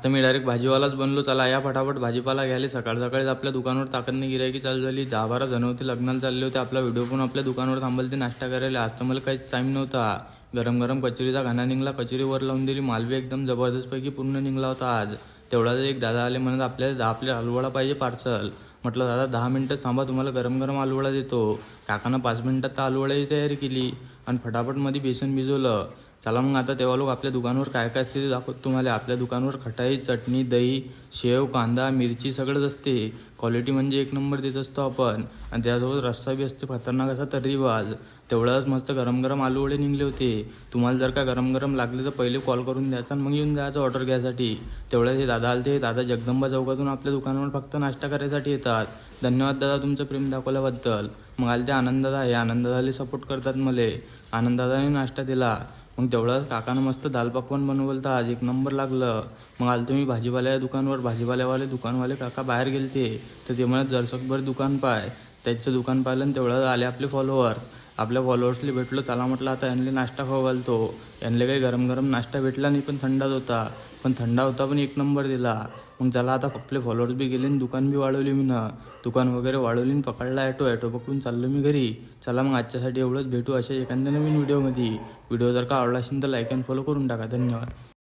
तर मी डायरेक्ट भाजीवालाच बनलो. चला या फटाफट भाजीपाला घ्यायला. सकाळ सकाळीच आपल्या दुकानावर ताकदने गिरायकी चालू झाली. 10-12 जण होते, लग्नाला चालले होते. आपला व्हिडिओ पण आपल्या दुकानावर थांबले ते नाश्ता करायला. आज तर मला काहीच टाईम नव्हता. गरम गरम कचोरीचा घाणा निघला, कचोरी वर लावून दिली. माल बी एकदम जबरदस्तपैकी पूर्ण निघला होता आज. तेवढाच एक दादा आले म्हणत आपल्याला आलूवडा पाहिजे पार्सल. म्हटलं दादा 10 मिनटं थांबा, तुम्हाला गरम गरम आलूवडा देतो. काकानं 5 मिनटात तर आलूवड्याची तयारी केली आणि फटाफटमध्ये बेसन भिजवलं. चला मग आता तेव्हा लोक आपल्या दुकानावर काय काय असते ते दाखवतो तुम्हाला. आपल्या दुकानावर खटाई, चटणी, दही, शेव, कांदा, मिरची सगळंच असते. क्वालिटी म्हणजे एक नंबर देत असतो आपण. आणि त्यासोबत रस्सा बी असते खतरनाक असा तर्रीबाज. तेवढंच मस्त गरम गरम आलूवडे निघले होते. तुम्हाला जर का गरम गरम लागले तर पहिले कॉल करून द्यायचा आणि मग येऊन जायचं ऑर्डर घ्यायसाठी. तेवढ्याच हे दादा आलते. दादा जगदंबा चौकातून आपल्या दुकानावर फक्त नाश्ता करायसाठी येतात. धन्यवाद दादा तुमचं प्रेम दाखवल्याबद्दल. मग आले ते आनंददादा. हे आनंददादाला सपोर्ट करतात मले. आनंददादाने नाश्ता दिला. मग तेवढंच काकानं मस्त दाल पकवान बनवलं तर आज एक नंबर लागलं. मग आलं तुम्ही भाजीपाल्या दुकानवर. भाजीपाल्यावाले दुकानवाले काका बाहेर गेलते तर ते म्हणत जरसकभर दुकान पाय. त्याचं दुकान पाहिलं आणि तेवढं आले आपले फॉलोअर्स. आपल्या फॉलोअर्सला भेटलो. चला म्हटलं आता यांना नाश्ता खाऊ घालतो. यांना काही गरम गरम नाश्ता भेटला नाही, पण थंडाच होता. पण थंडा होता पण एक नंबर दिला. मग चला आता आपले फॉलोअर्स बी गेले आणि दुकान बी वाढवली मी ना. दुकान वगैरे वाढवली, पकडला ॲटो पकडून चाललो मी घरी. चला मग आजच्यासाठी एवढंच. भेटू अशा एखाद्या नवीन व्हिडिओमध्ये. व्हिडिओ जर का आवडला असेल तर लाईक अँड फॉलो करून टाका. धन्यवाद.